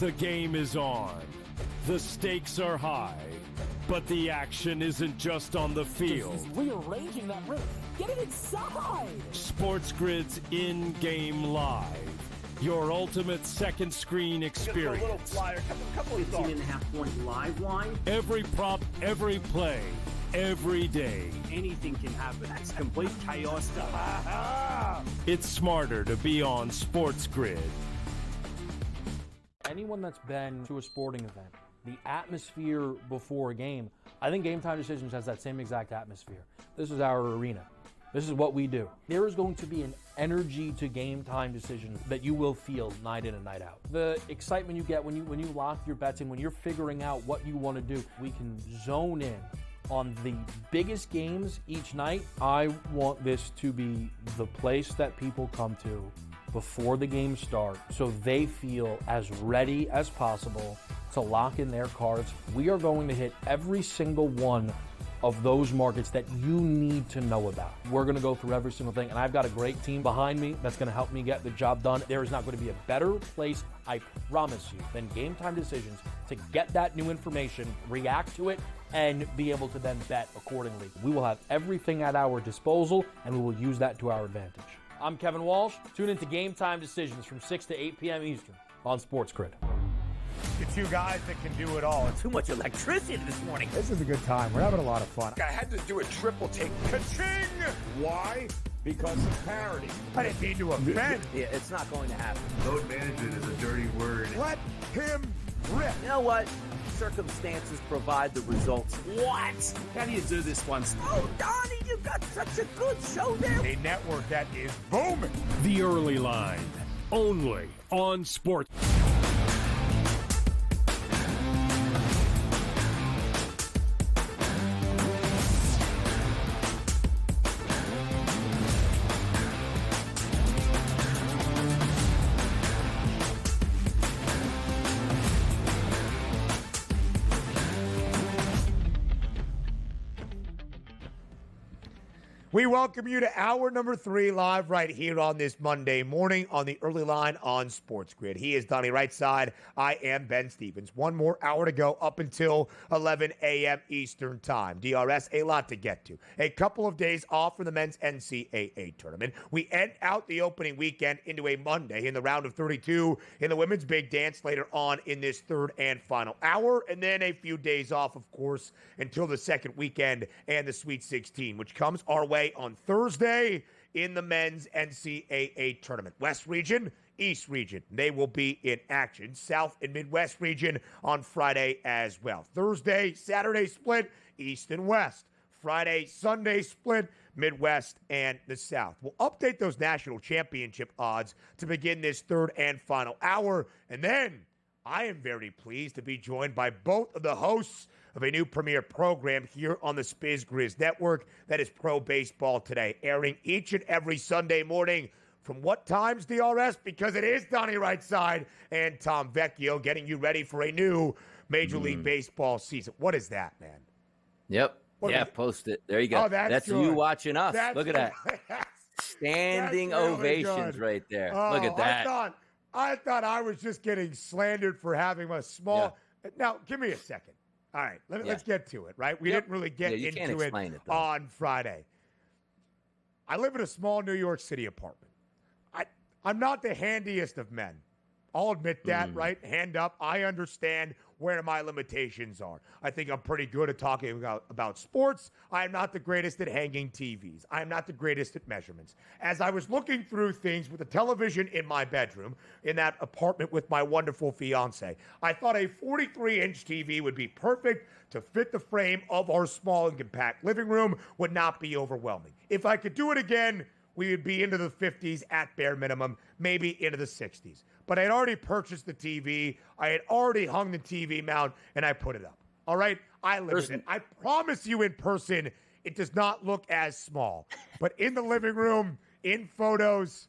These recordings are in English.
The game is on. The stakes are high. But the action isn't just on the field. He's rearranging that ring. Get it inside! SportsGrid's in-game live. Your ultimate second screen experience. A little flyer, couple of 15.5-point live line. Every prop, every play, every day. Anything can happen. That's complete chaos. It's smarter to be on SportsGrid. Anyone that's been to a sporting event, the atmosphere before a game, I think Game Time Decisions has that same exact atmosphere. This is our arena. This is what we do. There is going to be an energy to Game Time Decisions that you will feel night in and night out. The excitement you get when you lock your bets in, when you're figuring out what you want to do, we can zone in on the biggest games each night. I want this to be the place that people come to before the games start so they feel as ready as possible to lock in their cards. We are going to hit every single one of those markets that you need to know about. We're going to go through every single thing, and I've got a great team behind me that's going to help me get the job done. There is not going to be a better place, I promise you, than Game Time Decisions to get that new information, react to it, and be able to then bet accordingly. We will have everything at our disposal, and we will use that to our advantage. I'm Kevin Walsh. Tune into Game Time Decisions from 6 to 8 p.m. Eastern on SportsGrid. The two guys that can do it all. Too much electricity this morning. This is a good time. We're having a lot of fun. I had to do a triple take. Ka-ching! Why? Because of parity. I didn't mean to offend. Yeah, it's not going to happen. Load management is a dirty word. Let him rip. You know what? Circumstances provide the results. What? How do you do this once? Oh, Donnie, you got such a good show there. A network that is booming. The Early Line, only on Sports. We welcome you to hour number 3 live right here on this Monday morning on the Early Line on SportsGrid. He is Donnie Rightside. I am Ben Stevens. One more hour to go up until 11 a.m. Eastern time. DRS, a lot to get to. A couple of days off from the men's NCAA tournament. We end out the opening weekend into a Monday in the round of 32 in the women's big dance later on in this third and final hour. And then a few days off, of course, until the second weekend and the Sweet 16, which comes our way on Thursday in the men's NCAA tournament. West region, East region, they will be in action. South and Midwest region on Friday as well. Thursday, Saturday split, East and West. Friday, Sunday split, Midwest and the South. We'll update those national championship odds to begin this third and final hour. And then I am very pleased to be joined by both of the hosts of a new premier program here on the SportsGrid network that is Pro Baseball Today, airing each and every Sunday morning. From what times, DRS? Because it is Donnie Rightside and Tom Vecchio getting you ready for a new Major League Baseball season. What is that, man? Yep. Post it. There you go. Oh, that's good. You watching us. Look at that. Standing really ovations good. Right there. Look at that. I thought I was just getting slandered for having a small... Yeah. Now, give me a second. All right, let's get to it, right? We didn't really get into it on Friday. I live in a small New York City apartment. I'm not the handiest of men. I'll admit that, right? Hand up. I understand where my limitations are. I think I'm pretty good at talking about sports. I am not the greatest at hanging TVs. I am not the greatest at measurements. As I was looking through things with the television in my bedroom, in that apartment with my wonderful fiance, I thought a 43-inch TV would be perfect to fit the frame of our small and compact living room, would not be overwhelming. If I could do it again, we would be into the 50s at bare minimum, maybe into the 60s. But I had already purchased the TV. I had already hung the TV mount, and I put it up. All right? I live in it. I promise you in person, it does not look as small. But in the living room, in photos,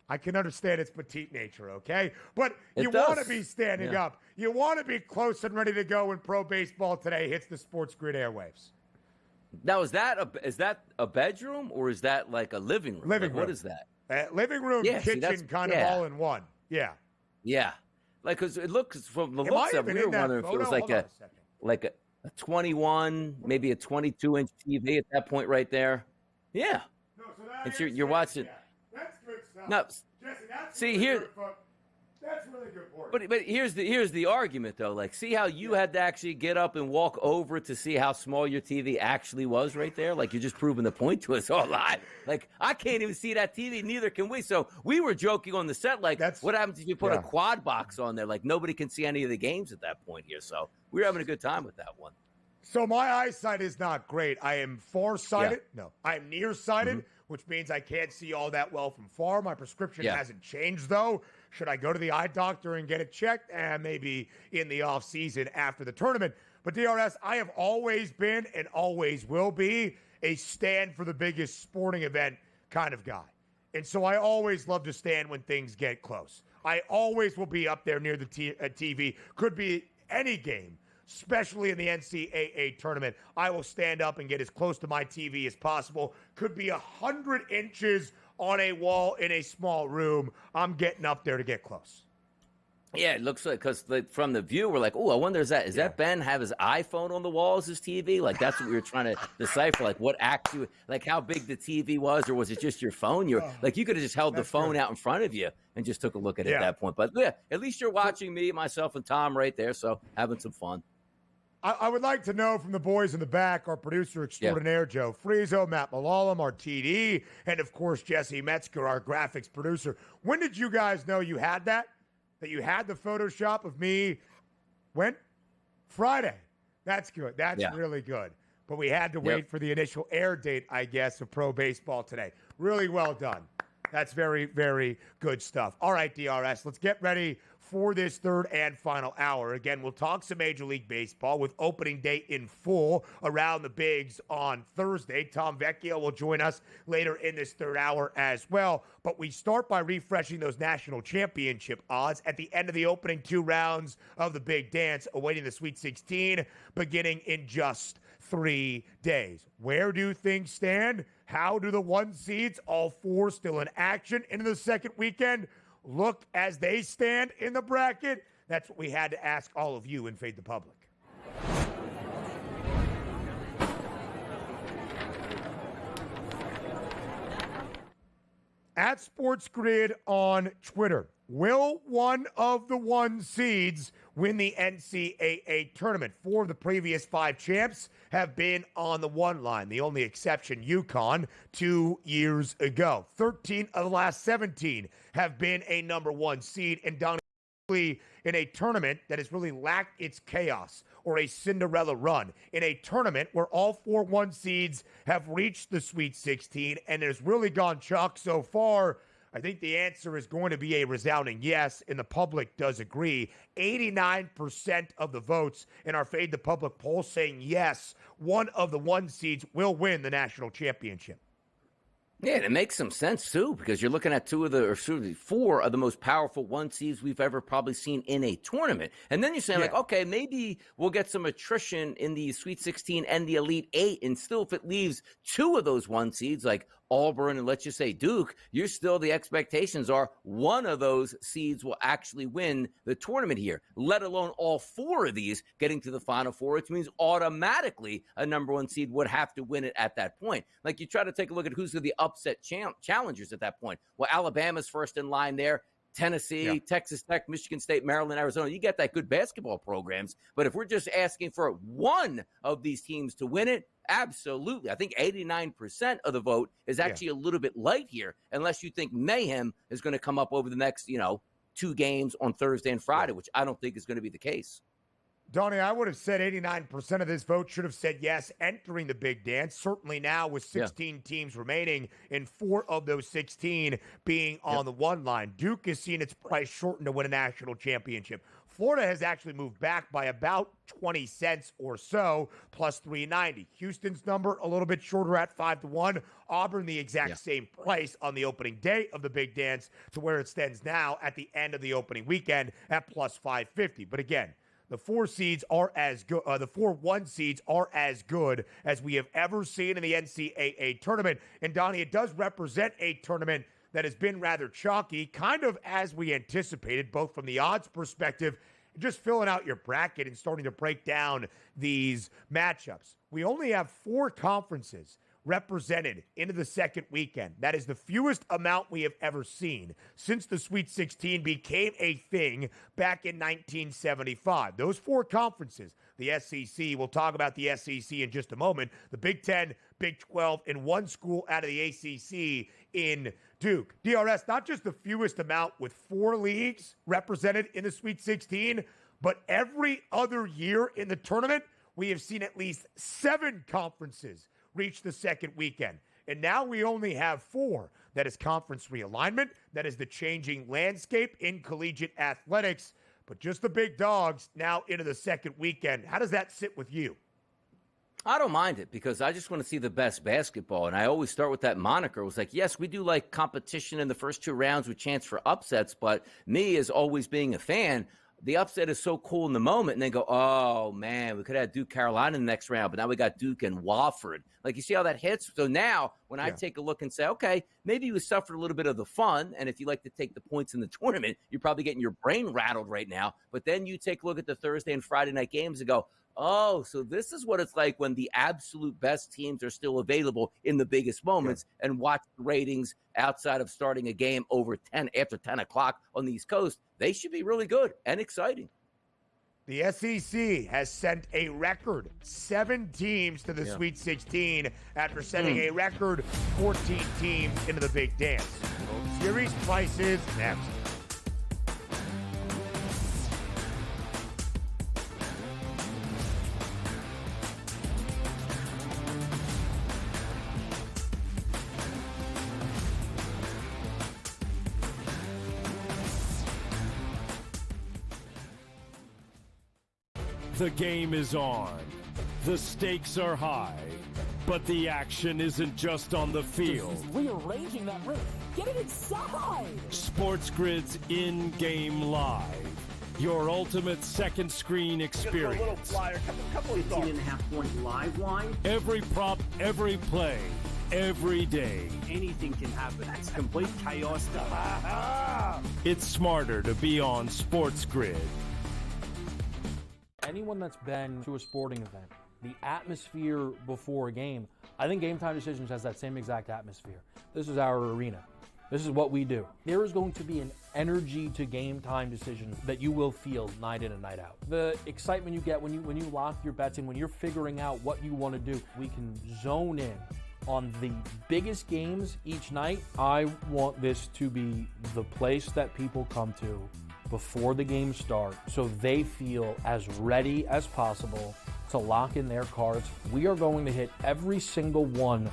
I can understand its petite nature, okay? But you want to be standing up. You want to be close and ready to go when Pro Baseball Today hits the SportsGrid airwaves. Now, is that a bedroom or is that like a living room? Living room. What is that? Living room, kitchen, kind of all in one. Yeah. Yeah. Like, because it looks from the Am I looks of it, even we were in that wondering if it was photo? like Hold on a second. like a 21, maybe a 22-inch TV at that point right there. Yeah. No, so that And is you're watching. yeah. That's good stuff. No, Jesse, that's see, really here- good, that's really good for you. but here's the argument though. Like, see how you had to actually get up and walk over to see how small your TV actually was right there. Like, you're just proving the point to us all live. Like, I can't even see that TV. Neither can we. So we were joking on the set. Like, what happens if you put a quad box on there? Like, nobody can see any of the games at that point here. So we were having a good time with that one. So my eyesight is not great. I am farsighted. No, I'm nearsighted, which means I can't see all that well from far. My prescription hasn't changed, though. Should I go to the eye doctor and get it checked? Maybe in the off season after the tournament. But DRS, I have always been and always will be a stand for the biggest sporting event kind of guy. And so I always love to stand when things get close. I always will be up there near the TV. Could be any game, especially in the NCAA tournament. I will stand up and get as close to my TV as possible. Could be 100 inches on a wall in a small room. I'm getting up there to get close. Yeah, it looks like, because from the view, we're like, oh, I wonder, is that Ben have his iPhone on the wall as his TV? Like, that's what we were trying to decipher. Like, what actually, like, how big the TV was, or was it just your phone? You could have just held the phone out in front of you and just took a look at it at that point. But yeah, at least you're watching me, myself, and Tom right there, so having some fun. I would like to know from the boys in the back, our producer extraordinaire, Joe Frieso, Matt Malalam, our TD, and, of course, Jesse Metzger, our graphics producer. When did you guys know you had that? That you had the Photoshop of me? When? Friday. That's good. That's really good. But we had to wait for the initial air date, I guess, of pro baseball today. Really well done. That's very, very good stuff. All right, DRS, let's get ready for this third and final hour. Again, we'll talk some Major League Baseball with opening day in full around the bigs on Thursday. Tom Vecchio will join us later in this third hour as well. But we start by refreshing those national championship odds at the end of the opening 2 rounds of the Big Dance, awaiting the Sweet 16, beginning in just 3 days. Where do things stand? How do the 1 seeds, all 4 still in action into the second weekend, look as they stand in the bracket? That's what we had to ask all of you in Fade the Public. At SportsGrid on Twitter, will one of the 1 seeds win the NCAA tournament? 4 of the previous 5 champs have been on the 1 line. The only exception, UConn, 2 years ago. 13 of the last 17 have been a number 1 seed. And Donnie, in a tournament that has really lacked its chaos or a Cinderella run, in a tournament where all 4 1 seeds have reached the Sweet 16 and it has really gone chalk so far, I think the answer is going to be a resounding yes, and the public does agree. 89% of the votes in our Fade the Public poll saying yes, one of the 1 seeds will win the national championship. Yeah, and it makes some sense, too, because you're looking at 4 of the most powerful 1 seeds we've ever probably seen in a tournament. And then you're saying, like, okay, maybe we'll get some attrition in the Sweet 16 and the Elite 8, and still if it leaves 2 of those 1 seeds, like Auburn and let's just say Duke, you're still, the expectations are one of those seeds will actually win the tournament here, let alone all 4 of these getting to the Final Four, which means automatically a number 1 seed would have to win it at that point. Like, you try to take a look at who's the upset challengers at that point. Well, Alabama's first in line there. Tennessee, Texas Tech, Michigan State, Maryland, Arizona. You get that good basketball programs. But if we're just asking for one of these teams to win it, absolutely. I think 89% of the vote is actually a little bit light here, unless you think mayhem is going to come up over the next, 2 games on Thursday and Friday, which I don't think is going to be the case. Donnie, I would have said 89% of this vote should have said yes entering the Big Dance. Certainly now with 16 teams remaining and 4 of those 16 being on the 1 line. Duke has seen its price shortened to win a national championship. Florida has actually moved back by about 20 cents or so, plus 390. Houston's number a little bit shorter at 5-1. Auburn the exact same price on the opening day of the Big Dance to where it stands now at the end of the opening weekend at plus 550. But again, the 4 seeds are as good. The 4 1 seeds are as good as we have ever seen in the NCAA tournament. And Donnie, it does represent a tournament that has been rather chalky, kind of as we anticipated, both from the odds perspective, just filling out your bracket and starting to break down these matchups. We only have 4 conferences represented into the second weekend. That is the fewest amount we have ever seen since the Sweet 16 became a thing back in 1975. Those 4 conferences, the SEC, we'll talk about the SEC in just a moment, the Big 10, Big 12, and 1 school out of the ACC in Duke. DRS, not just the fewest amount with 4 leagues represented in the Sweet 16, but every other year in the tournament, we have seen at least 7 conferences reach the second weekend. And now we only have 4. That is conference realignment. That is the changing landscape in collegiate athletics. But just the big dogs now into the second weekend. How does that sit with you? I don't mind it because I just want to see the best basketball. And I always start with that moniker. It was like, yes, we do like competition in the first 2 rounds with chance for upsets. But me, as always being a fan, the upset is so cool in the moment, and they go, oh, man, we could have Duke Carolina in the next round, but now we got Duke and Wofford. Like, you see how that hits? So now when I take a look and say, okay, maybe you suffered a little bit of the fun, and if you like to take the points in the tournament, you're probably getting your brain rattled right now. But then you take a look at the Thursday and Friday night games and go, oh, so this is what it's like when the absolute best teams are still available in the biggest moments, and watch the ratings outside of starting a game after 10 o'clock on the East Coast. They should be really good and exciting. The SEC has sent a record 7 teams to the Sweet 16 after sending a record 14 teams into the Big Dance. Series prices next. The game is on. The stakes are high. But the action isn't just on the field. He's rearranging that roof. Get it inside! SportsGrid's in-game live. Your ultimate second screen experience. 15.5-point live line. Every prop, every play, every day. Anything can happen. That's complete chaos. It's smarter to be on SportsGrid. Anyone that's been to a sporting event, the atmosphere before a game, I think Game Time Decisions has that same exact atmosphere. This is our arena. This is what we do. There is going to be an energy to Game Time Decisions that you will feel night in and night out. The excitement you get when you lock your bets in, when you're figuring out what you want to do, we can zone in on the biggest games each night. I want this to be the place that people come to before the games start so they feel as ready as possible to lock in their cards. We are going to hit every single one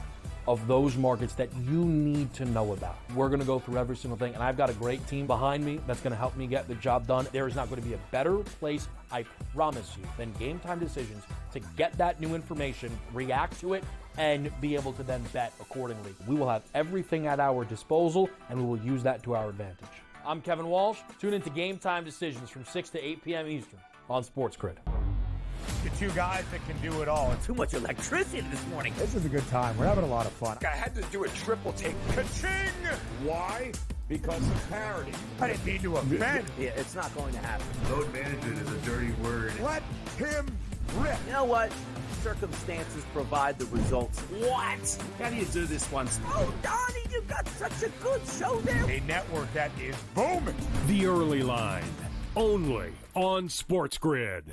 of those markets that you need to know about. We're going to go through every single thing, and I've got a great team behind me that's going to help me get the job done. There is not going to be a better place, I promise you, than Game Time Decisions to get that new information, react to it, and be able to then bet accordingly. We will have everything at our disposal, and we will use that to our advantage. I'm Kevin Walsh. Tune into Game Time Decisions from 6 to 8 p.m. Eastern on SportsGrid. The 2 guys that can do it all. Too much electricity this morning. This is a good time. We're having a lot of fun. I had to do a triple take. Ka-ching! Why? Because of parity. I didn't mean to offend. Yeah, it's not going to happen. Load management is a dirty word. Let him rip. You know what? Circumstances provide the results. What? How do you do this once? Oh, Donnie, you've got such a good show there. A network that is booming. The early line. Only on SportsGrid.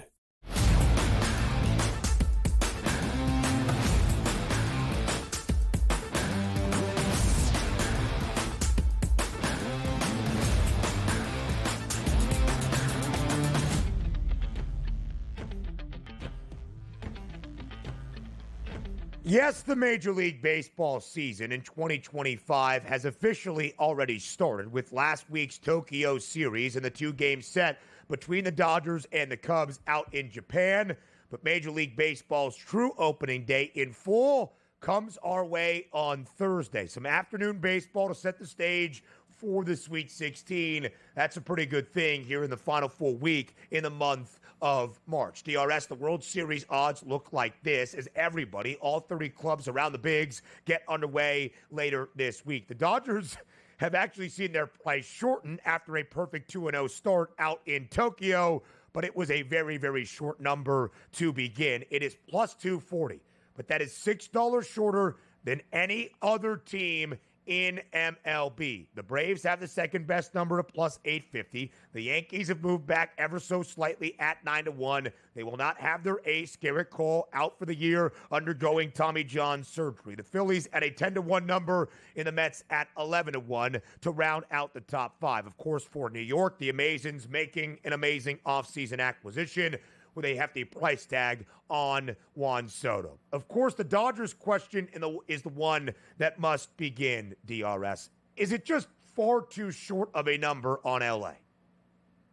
Yes, the Major League Baseball season in 2025 has officially already started with last week's Tokyo series and the 2-game set between the Dodgers and the Cubs out in Japan. But Major League Baseball's true opening day in full comes our way on Thursday. Some afternoon baseball to set the stage for the Sweet 16. That's a pretty good thing here in the final full week in the month of March. DRS, the World Series odds look like this as everybody, all 30 clubs around the bigs, get underway later this week. The Dodgers have actually seen their price shorten after a perfect 2-0 start out in Tokyo, but it was a very, very short number to begin. It is plus 240, but that is $6 shorter than any other team in MLB. The Braves have the second best number at plus 850. The Yankees have moved back ever so slightly at 9-1. They will not have their ace, Garrett Cole, out for the year, undergoing Tommy John surgery. The Phillies at a 10-1 number, in the Mets at 11-1 to round out the top five. Of course, for New York, the Amazons making an amazing offseason acquisition with a hefty price tag on Juan Soto. Of course, the Dodgers question is the one that must begin, DRS. Is it just far too short of a number on LA?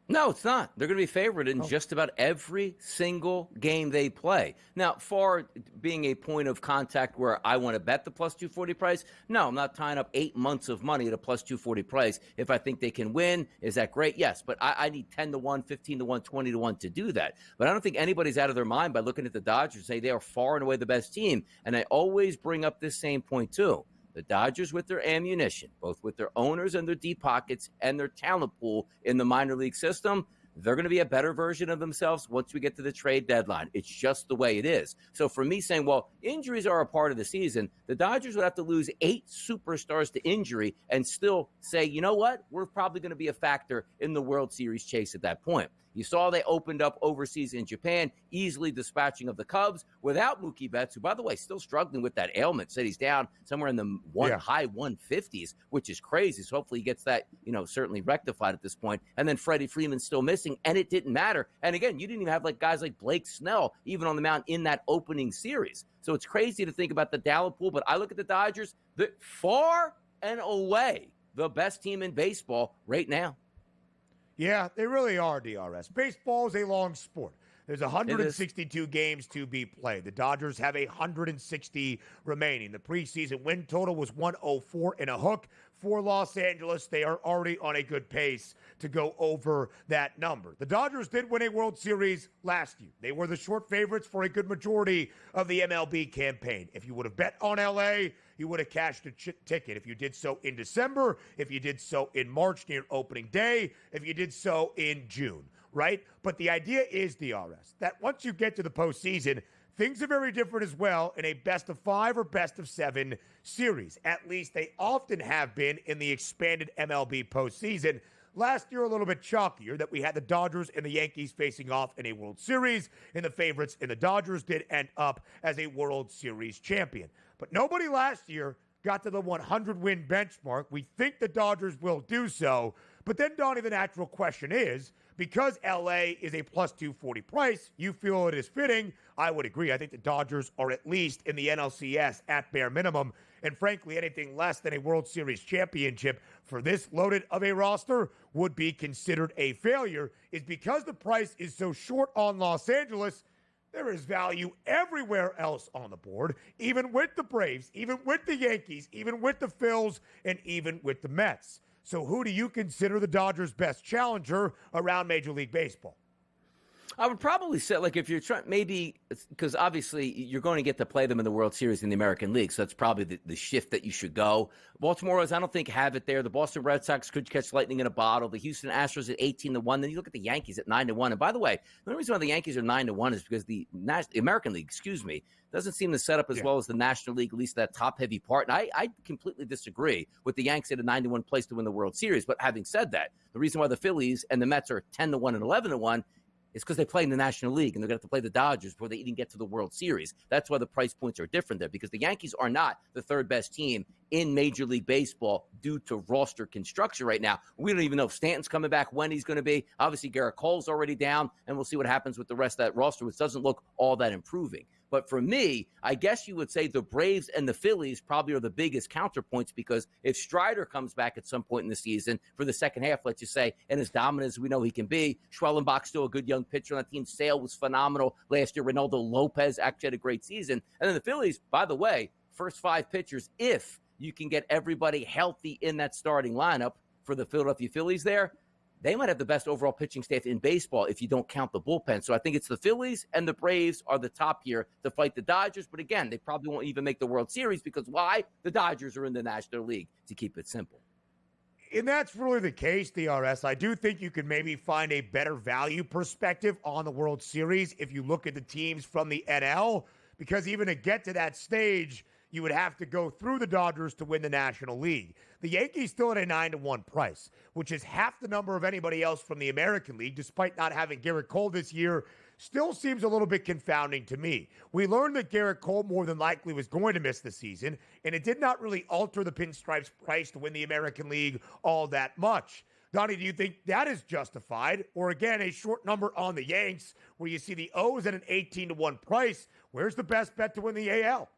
No, it's not. They're going to be favored in just about every single game they play. Now, far being a point of contact where I want to bet the plus 240 price, no, I'm not tying up 8 months of money at a plus 240 price. If I think they can win, is that great? Yes, but I need 10-1, 15-1, 20-1 to do that. But I don't think anybody's out of their mind by looking at the Dodgers and say they are far and away the best team. And I always bring up this same point, too. The Dodgers with their ammunition, both with their owners and their deep pockets and their talent pool in the minor league system, they're going to be a better version of themselves once we get to the trade deadline. It's just the way it is. So for me saying, well, injuries are a part of the season, the Dodgers would have to lose 8 superstars to injury and still say, you know what, we're probably going to be a factor in the World Series chase at that point. You saw they opened up overseas in Japan, easily dispatching of the Cubs without Mookie Betts, who, by the way, still struggling with that ailment. Said he's down somewhere in the high 150s, which is crazy. So hopefully he gets that, certainly rectified at this point. And then Freddie Freeman's still missing, and it didn't matter. And again, you didn't even have guys like Blake Snell even on the mound in that opening series. So it's crazy to think about the talent pool, but I look at the Dodgers, they're far and away the best team in baseball right now. Yeah, they really are, DRS. Baseball is a long sport. There's 162 games to be played. The Dodgers have 160 remaining. The preseason win total was 104 and a hook. For Los Angeles, they are already on a good pace to go over that number. The Dodgers did win a World Series last year. They were the short favorites for a good majority of the MLB campaign. If you would have bet on LA, you would have cashed a ticket. If you did so in December, if you did so in March near opening day, if you did so in June, right? But the idea is, DRS, that once you get to the postseason, things are very different as well in a best-of-5 or best-of-7 series. At least they often have been in the expanded MLB postseason. Last year, a little bit chalkier, that we had the Dodgers and the Yankees facing off in a World Series, and the favorites and the Dodgers did end up as a World Series champion. But nobody last year got to the 100-win benchmark. We think the Dodgers will do so. But then, Donnie, the natural question is, because LA is a plus 240 price, you feel it is fitting. I would agree. I think the Dodgers are at least in the NLCS at bare minimum. And frankly, anything less than a World Series championship for this loaded of a roster would be considered a failure. Is because the price is so short on Los Angeles, there is value everywhere else on the board, even with the Braves, even with the Yankees, even with the Phils, and even with the Mets. So who do you consider the Dodgers' best challenger around Major League Baseball? I would probably say, if you're trying, maybe, because obviously you're going to get to play them in the World Series in the American League, so that's probably the shift that you should go. Baltimore, I don't think, have it there. The Boston Red Sox could catch lightning in a bottle. The Houston Astros at 18-1. Then you look at the Yankees at 9-1. And by the way, the only reason why the Yankees are 9-1 is because the American League, doesn't seem to set up as well as the National League, at least that top-heavy part. And I completely disagree with the Yankees at a 9-1 place to win the World Series. But having said that, the reason why the Phillies and the Mets are 10-1 and 11-1 is because they play in the National League, and they're going to have to play the Dodgers before they even get to the World Series. That's why the price points are different there, because the Yankees are not the third best team in Major League Baseball due to roster construction right now. We don't even know if Stanton's coming back, when he's going to be. Obviously, Garrett Cole's already down, and we'll see what happens with the rest of that roster, which doesn't look all that improving. But for me, I guess you would say the Braves and the Phillies probably are the biggest counterpoints, because if Strider comes back at some point in the season for the second half, let's just say, and as dominant as we know he can be, Schwellenbach's still a good young pitcher on that team. Sale was phenomenal last year. Ronaldo Lopez actually had a great season. And then the Phillies, by the way, first 5 pitchers, if you can get everybody healthy in that starting lineup for the Philadelphia Phillies there, they might have the best overall pitching staff in baseball if you don't count the bullpen. So I think it's the Phillies and the Braves are the top here to fight the Dodgers. But again, they probably won't even make the World Series, because why? The Dodgers are in the National League, to keep it simple. And that's really the case, DRS. I do think you could maybe find a better value perspective on the World Series if you look at the teams from the NL, because even to get to that stage, you would have to go through the Dodgers to win the National League. The Yankees still at a 9-1 price, which is half the number of anybody else from the American League, despite not having Garrett Cole this year. Still seems a little bit confounding to me. We learned that Garrett Cole more than likely was going to miss the season, and it did not really alter the Pinstripes' price to win the American League all that much. Donnie, do you think that is justified? Or again, a short number on the Yanks where you see the O's at an 18-1 price? Where's the best bet to win the AL?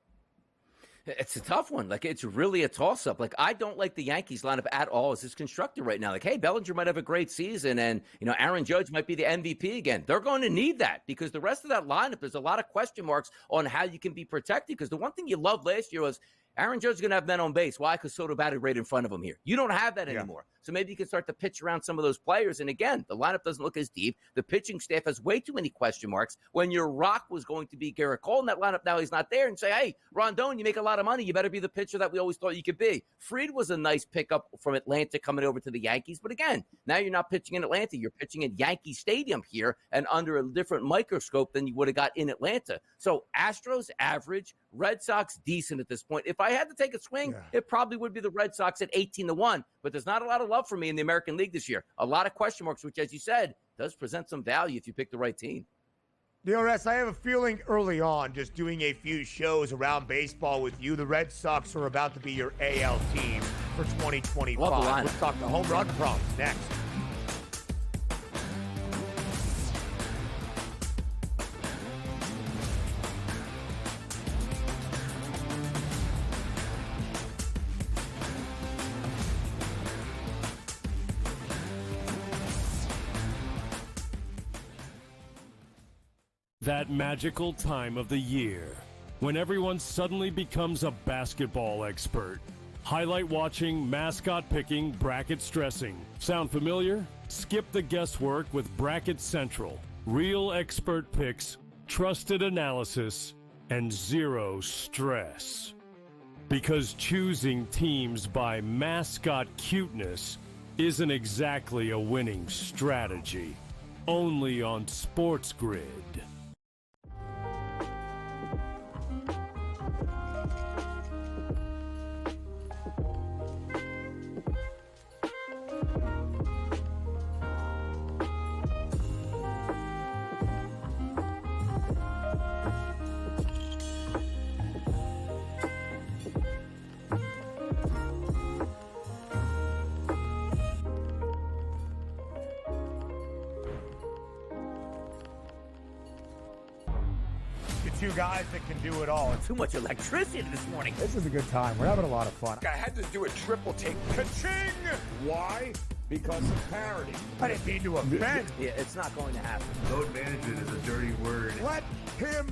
It's a tough one. Like, it's really a toss-up. Like, I don't like the Yankees lineup at all as it's constructed right now. Like, hey, Bellinger might have a great season, and, Aaron Judge might be the MVP again. They're going to need that because the rest of that lineup, there's a lot of question marks on how you can be protected, because the one thing you loved last year was Aaron Judge is going to have men on base. Why? Because Soto batted right in front of him here. You don't have that anymore. So maybe you can start to pitch around some of those players. And again, the lineup doesn't look as deep. The pitching staff has way too many question marks. When your rock was going to be Garrett Cole in that lineup, now he's not there, and say, hey, Rondon, you make a lot of money. You better be the pitcher that we always thought you could be. Fried was a nice pickup from Atlanta coming over to the Yankees. But again, now you're not pitching in Atlanta. You're pitching in Yankee Stadium here and under a different microscope than you would have got in Atlanta. So Astros, average. Red Sox, decent at this point. If I had to take a swing, it probably would be the Red Sox at 18-1. But there's not a lot of love for me in the American League this year. A lot of question marks, which, as you said, does present some value if you pick the right team. DRS, I have a feeling early on, just doing a few shows around baseball with you, the Red Sox are about to be your AL team for 2025. Let's talk the home run props next. That magical time of the year when everyone suddenly becomes a basketball expert. Highlight watching, mascot picking, bracket stressing. Sound familiar? Skip the guesswork with Bracket Central. Real expert picks, trusted analysis, and zero stress. Because choosing teams by mascot cuteness isn't exactly a winning strategy. Only on SportsGrid. Two guys that can do it all. Too much electricity this morning. This is a good time. We're having a lot of fun. I had to do a triple take. Ka-ching! Why? Because of parity. I didn't mean to offend. Yeah, it's not going to happen. Load management is a dirty word. Let him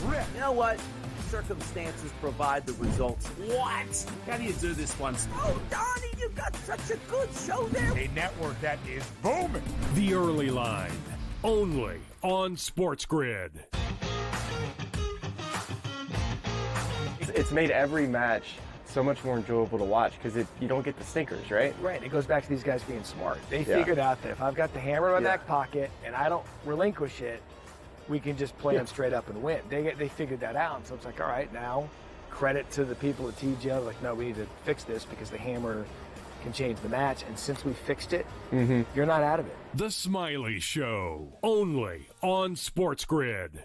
rip. You know what? Circumstances provide the results. What? How do you do this one? Oh, Donnie, you got such a good show there. A network that is booming. The Early Line, only on SportsGrid. It's made every match so much more enjoyable to watch because you don't get the stinkers, right? Right. It goes back to these guys being smart. They figured out that if I've got the hammer in my back pocket and I don't relinquish it, we can just play them straight up and win. They figured that out. And so it's like, all right, now credit to the people at TGL. Like, no, we need to fix this because the hammer can change the match. And since we fixed it, you're not out of it. The Smiley Show, only on SportsGrid.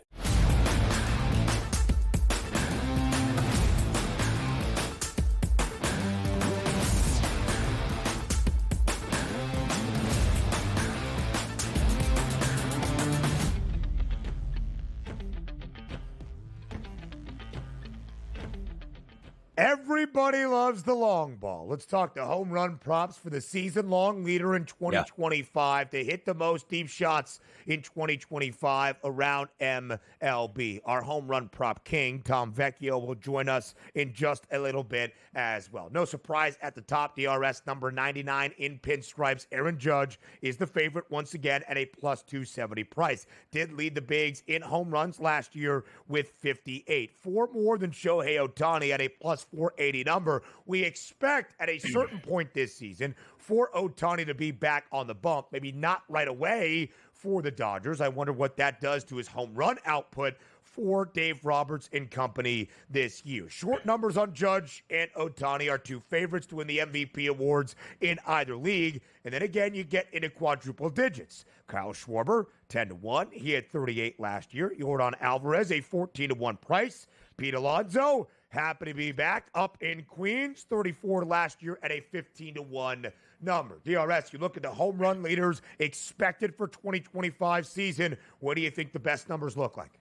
Everybody loves the long ball. Let's talk the home run props for the season-long leader in 2025 to hit the most deep shots in 2025 around MLB. Our home run prop king, Tom Vecchio, will join us in just a little bit as well. No surprise at the top, DRS number 99 in pinstripes. Aaron Judge is the favorite once again at a plus 270 price. Did lead the bigs in home runs last year with 58. 4 more than Shohei Ohtani at a plus +480 number. We expect at a certain point this season for Ohtani to be back on the bump, maybe not right away for the Dodgers. I wonder what that does to his home run output for Dave Roberts and company this year. Short numbers on Judge and Ohtani are two favorites to win the MVP awards in either league. And then again, you get into quadruple digits. Kyle Schwarber, 10-1. He had 38 last year. Yordan Alvarez, a 14-1 price. Pete Alonso, happy to be back up in Queens, 34 last year at a 15-1 number. DRS, you look at the home run leaders expected for 2025 season. What do you think the best numbers look like?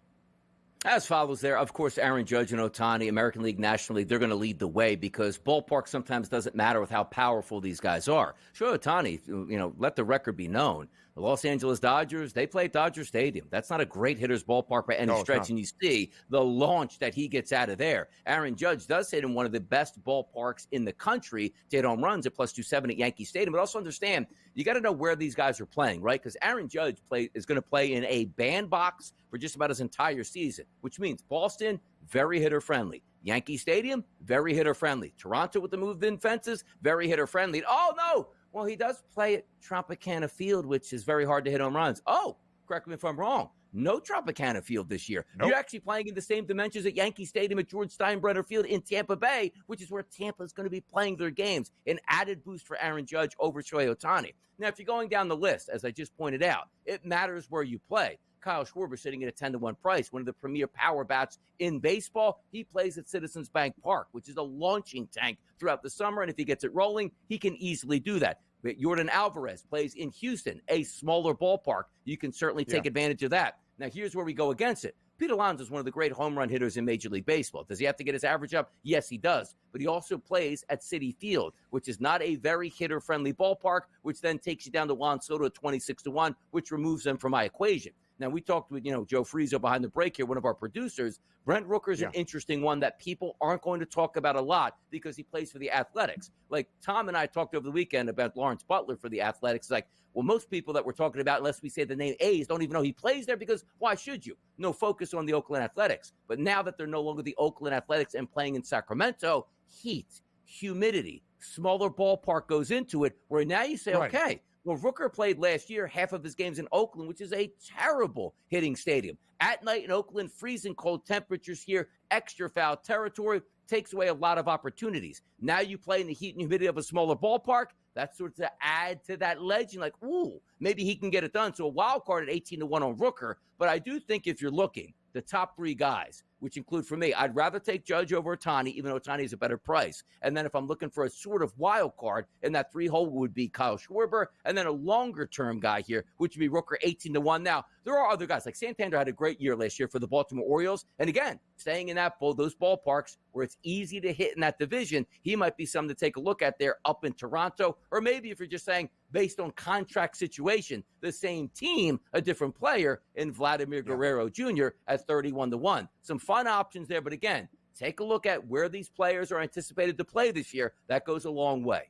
As follows there, of course, Aaron Judge and Ohtani, American League, National League, they're going to lead the way because ballpark sometimes doesn't matter with how powerful these guys are. Sure, Ohtani, let the record be known. The Los Angeles Dodgers, they play at Dodger Stadium. That's not a great hitter's ballpark by any stretch, and you see the launch that he gets out of there. Aaron Judge does hit in one of the best ballparks in the country to hit home runs at +270 at Yankee Stadium. But also understand, you got to know where these guys are playing, right? Because Aaron Judge is going to play in a bandbox for just about his entire season, which means Boston, very hitter-friendly. Yankee Stadium, very hitter-friendly. Toronto with the moved-in fences, very hitter-friendly. Oh, no! Well, he does play at Tropicana Field, which is very hard to hit home runs. Oh, correct me if I'm wrong. No Tropicana Field this year. Nope. You're actually playing in the same dimensions at Yankee Stadium at George Steinbrenner Field in Tampa Bay, which is where Tampa is going to be playing their games. An added boost for Aaron Judge over Shohei Ohtani. Now, if you're going down the list, as I just pointed out, it matters where you play. Kyle Schwarber sitting at a 10-1 price, one of the premier power bats in baseball. He plays at Citizens Bank Park, which is a launching tank throughout the summer, and if he gets it rolling, he can easily do that. But Yordan Alvarez plays in Houston, a smaller ballpark. You can certainly take advantage of that. Now, here's where we go against it. Pete Alonso is one of the great home run hitters in Major League Baseball. Does he have to get his average up? Yes, he does. But he also plays at Citi Field, which is not a very hitter-friendly ballpark, which then takes you down to Juan Soto at 26-1, which removes them from my equation. Now, we talked with, Joe Frizo behind the break here, one of our producers. Brent Rooker's an interesting one that people aren't going to talk about a lot because he plays for the Athletics. Like, Tom and I talked over the weekend about Lawrence Butler for the Athletics. It's like, well, most people that we're talking about, unless we say the name A's, don't even know he plays there because why should you? No focus on the Oakland Athletics. But now that they're no longer the Oakland Athletics and playing in Sacramento, heat, humidity, smaller ballpark goes into it, where now you say, okay, well, Rooker played last year half of his games in Oakland, which is a terrible hitting stadium. At night in Oakland, freezing cold temperatures here, extra foul territory, takes away a lot of opportunities. Now you play in the heat and humidity of a smaller ballpark. That's sort of to add to that legend, like, ooh, maybe he can get it done. So a wild card at 18-1 on Rooker. But I do think if you're looking, the top three guys, which include for me, I'd rather take Judge over Ohtani, even though Ohtani is a better price. And then if I'm looking for a sort of wild card, in that three-hole would be Kyle Schwarber, and then a longer-term guy here, which would be Rooker 18-1. Now, there are other guys, like Santander had a great year last year for the Baltimore Orioles. And again, staying in those ballparks where it's easy to hit in that division, he might be something to take a look at there up in Toronto. Or maybe if you're just saying, based on contract situation, the same team, a different player in Vladimir Guerrero Jr. at 31-1. Some fun options there, but again, take a look at where these players are anticipated to play this year. That goes a long way.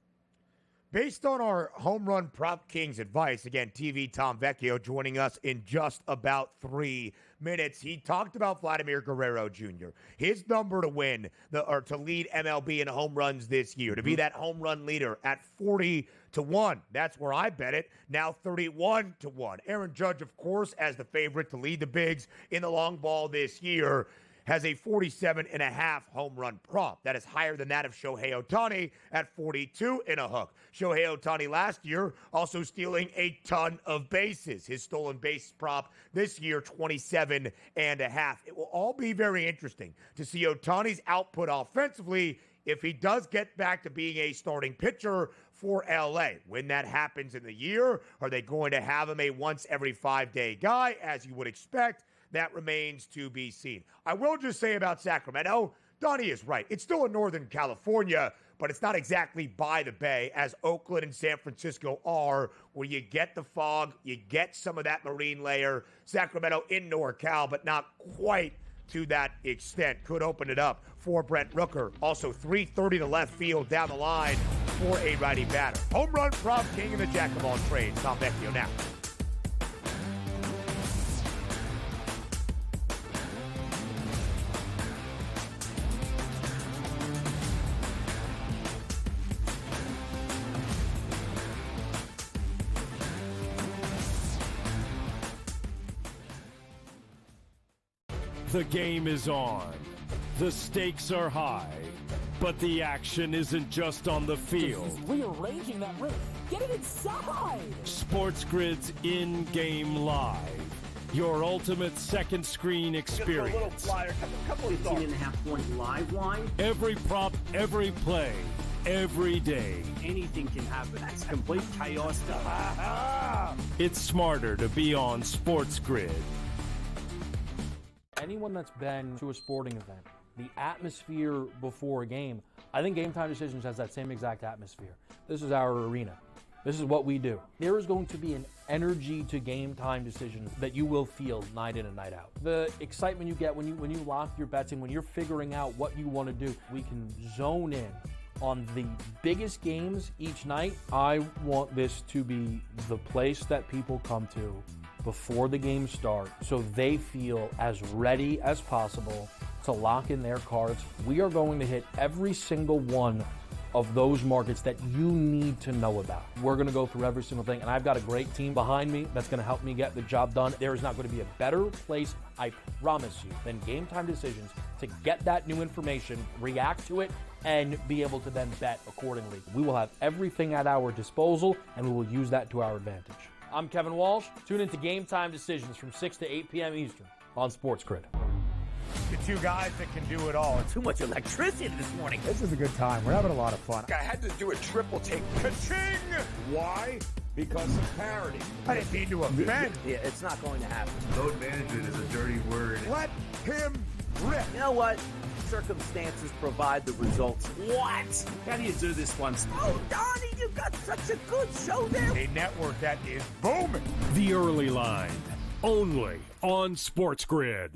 Based on our Home Run Prop Kings advice, again, TV Tom Vecchio joining us in just about 3 minutes. He talked about Vladimir Guerrero Jr., his number to win or to lead MLB in home runs this year, to be that home run leader at 40-1. That's where I bet it. Now 31-1. Aaron Judge, of course, as the favorite to lead the bigs in the long ball this year, has a 47.5 home run prop. That is higher than that of Shohei Ohtani at 42 in a hook. Shohei Ohtani last year also stealing a ton of bases. His stolen base prop this year, 27.5. It will all be very interesting to see Ohtani's output offensively if he does get back to being a starting pitcher for LA. When that happens in the year, are they going to have him a once every 5-day guy, as you would expect? That remains to be seen. I will just say about Sacramento, Donnie is right. It's still in Northern California, but it's not exactly by the bay as Oakland and San Francisco are, where you get the fog, you get some of that marine layer. Sacramento in NorCal, but not quite to that extent. Could open it up for Brent Rooker. Also 330 to left field down the line for a righty batter. Home run prop king and the jack of all trades. Tom Vecchio now. The game is on. The stakes are high. But the action isn't just on the field. He's rearranging that roof. Get it inside! SportsGrid's in-game live. Your ultimate second screen experience. Just a little flyer, couple of 15.5-point live line. Every prop, every play, every day. Anything can happen. That's complete chaos. It's smarter to be on SportsGrid. Anyone that's been to a sporting event, the atmosphere before a game, I think Game Time Decisions has that same exact atmosphere. This is our arena. This is what we do. There is going to be an energy to Game Time Decisions that you will feel night in and night out. The excitement you get when you lock your bets in, when you're figuring out what you want to do, we can zone in on the biggest games each night. I want this to be the place that people come to before the games start so they feel as ready as possible to lock in their cards. We are going to hit every single one of those markets that you need to know about. We're going to go through every single thing, and I've got a great team behind me that's going to help me get the job done. There is not going to be a better place, I promise you, than Game Time Decisions to get that new information, react to it, and be able to then bet accordingly. We will have everything at our disposal, and we will use that to our advantage. I'm Kevin Walsh. Tune into Game Time Decisions from 6 to 8 p.m. Eastern on SportsGrid. The two guys that can do it all. Too much electricity this morning. This is a good time. We're having a lot of fun. I had to do a triple take. Ka-ching! Why? Because of parity. I didn't mean to offend. Yeah, it's not going to happen. Load management is a dirty word. Let him rip. You know what? Circumstances provide the results. What? How do you do this once? Oh, Donnie, you've got such a good show there. A network that is booming. The Early Line, only on SportsGrid.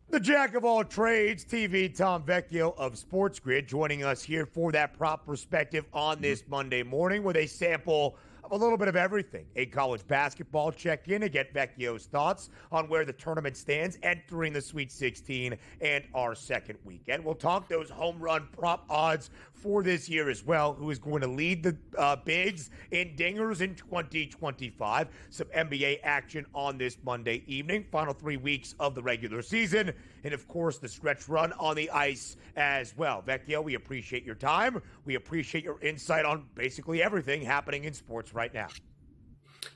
The jack of all trades, TV Tom Vecchio of SportsGrid, joining us here for that prop perspective on this Monday morning with a sample of a little bit of everything. A college basketball check-in to get Vecchio's thoughts on where the tournament stands entering the Sweet 16 and our second weekend. We'll talk those home run prop odds for this year as well, who is going to lead the bigs in dingers in 2025. Some NBA action on this Monday evening. Final 3 weeks of the regular season. And, of course, the stretch run on the ice as well. Vecchio, we appreciate your time. We appreciate your insight on basically everything happening in sports right now.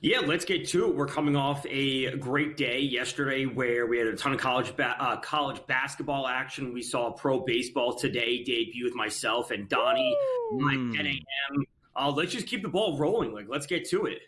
Yeah, let's get to it. We're coming off a great day yesterday where we had a ton of college basketball action. We saw pro baseball today debut with myself and Donnie at 10 a.m. Let's just keep the ball rolling. Let's get to it.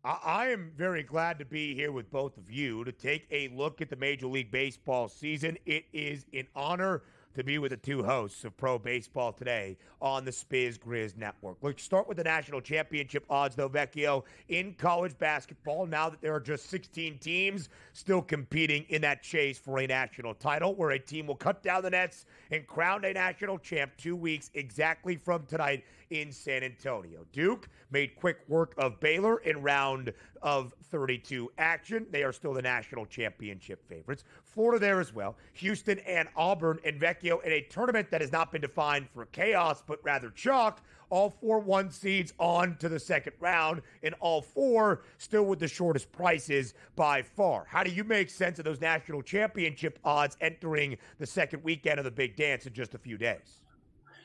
I am very glad to be here with both of you to take a look at the Major League Baseball season. It is an honor to be with the two hosts of Pro Baseball Today on the SportsGrid Network. Let's start with the national championship odds, though, Vecchio, in college basketball, now that there are just 16 teams still competing in that chase for a national title, where a team will cut down the nets and crown a national champ 2 weeks exactly from tonight in San Antonio. Duke made quick work of Baylor in round of 32 action. They are still the national championship favorites. Florida there as well. Houston and Auburn and Vecchio in a tournament that has not been defined for chaos, but rather chalk. All 4 1 seeds on to the second round, and all 4 still with the shortest prices by far. How do you make sense of those national championship odds entering the second weekend of the big dance in just a few days?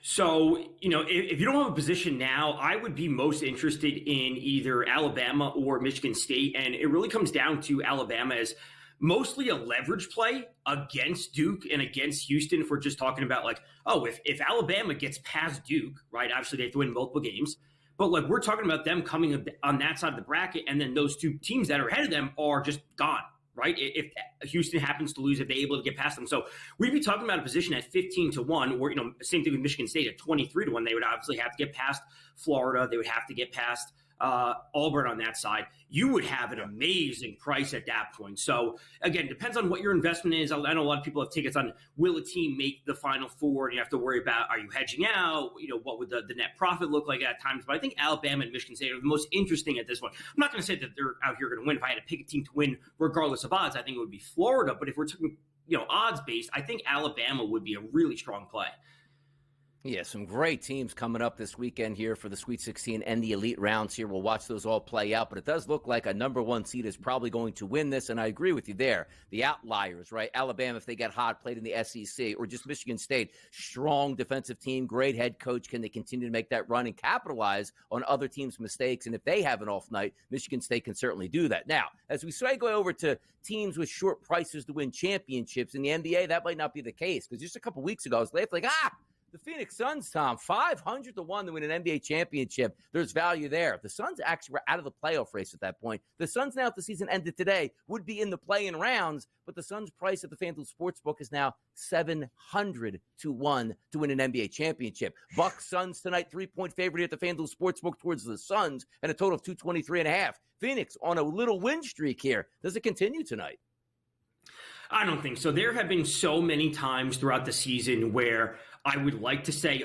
So, if you don't have a position now, I would be most interested in either Alabama or Michigan State. And it really comes down to Alabama as mostly a leverage play against Duke and against Houston. If we're just talking about if Alabama gets past Duke, right, obviously they have to win multiple games. But we're talking about them coming on that side of the bracket, and then those two teams that are ahead of them are just gone. Right? If Houston happens to lose, if they're able to get past them. So we'd be talking about a position at 15-1, or, same thing with Michigan State at 23-1. They would obviously have to get past Florida. They would have to get past Auburn on that side, you would have an amazing price at that point. So again, depends on what your investment is. I know a lot of people have tickets on will a team make the Final Four, and you have to worry about, are you hedging out? What would the net profit look like at times? But I think Alabama and Michigan State are the most interesting at this point. I'm not going to say that they're out here going to win. If I had to pick a team to win regardless of odds, I think it would be Florida. But if we're talking, odds based, I think Alabama would be a really strong play. Yeah, some great teams coming up this weekend here for the Sweet 16 and the Elite rounds here. We'll watch those all play out, but it does look like a number one seed is probably going to win this, and I agree with you there. The outliers, right? Alabama, if they get hot, played in the SEC, or just Michigan State, strong defensive team, great head coach. Can they continue to make that run and capitalize on other teams' mistakes? And if they have an off night, Michigan State can certainly do that. Now, as we segue over to teams with short prices to win championships in the NBA, that might not be the case, because just a couple weeks ago, I was laughing the Phoenix Suns, Tom, 500 to 1 to win an NBA championship. There's value there. The Suns actually were out of the playoff race at that point. The Suns now, if the season ended today, would be in the play-in rounds, but the Suns' price at the FanDuel Sportsbook is now 700 to 1 to win an NBA championship. Bucks Suns tonight, 3-point favorite at the FanDuel Sportsbook towards the Suns, and a total of 223.5. Phoenix on a little win streak here. Does it continue tonight? I don't think so. There have been so many times throughout the season where I would like to say,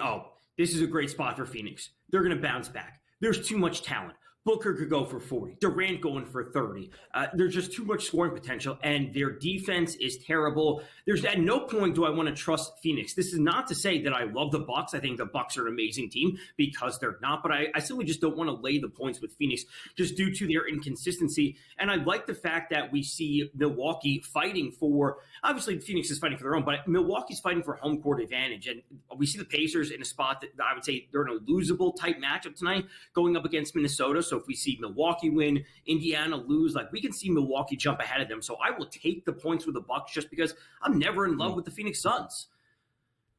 this is a great spot for Phoenix. They're going to bounce back. There's too much talent. Booker could go for 40. Durant going for 30. There's just too much scoring potential, and their defense is terrible. There's at no point do I want to trust Phoenix. This is not to say that I love the Bucks. I think the Bucks are an amazing team, because they're not. But I simply just don't want to lay the points with Phoenix just due to their inconsistency. And I like the fact that we see Milwaukee fighting for, obviously Phoenix is fighting for their own, but Milwaukee's fighting for home court advantage. And we see the Pacers in a spot that I would say they're in a losable type matchup tonight, going up against Minnesota. So if we see Milwaukee win, Indiana lose, we can see Milwaukee jump ahead of them. So I will take the points with the Bucks just because I'm never in love with the Phoenix Suns.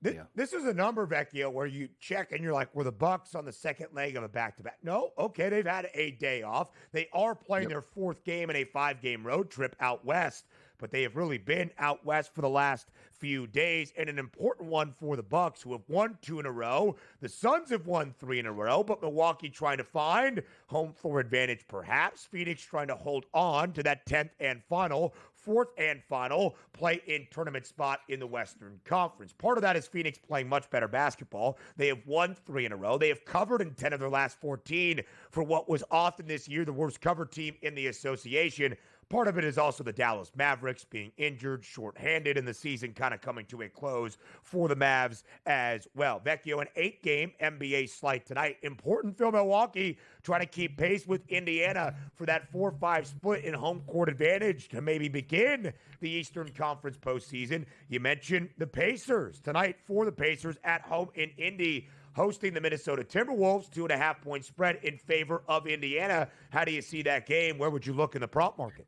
This is a number, Vecchio, where you check and you're like, were the Bucks on the second leg of a back-to-back? No. Okay, they've had a day off. They are playing their fourth game in a 5-game road trip out west, but they have really been out west for the last few days, and an important one for the Bucks, who have won 2 in a row. The Suns have won 3 in a row, but Milwaukee trying to find home floor advantage perhaps. Phoenix trying to hold on to that 4th and final play-in tournament spot in the Western Conference. Part of that is Phoenix playing much better basketball. They have won 3 in a row. They have covered in 10 of their last 14 for what was often this year the worst covered team in the association. Part of it is also the Dallas Mavericks being injured, shorthanded, and the season kind of coming to a close for the Mavs as well. Vecchio, an 8-game NBA slate tonight. Important for Milwaukee, trying to keep pace with Indiana for that 4-5 split in home court advantage to maybe begin the Eastern Conference postseason. You mentioned the Pacers tonight for the Pacers at home in Indy, hosting the Minnesota Timberwolves, 2.5-point spread in favor of Indiana. How do you see that game? Where would you look in the prop market?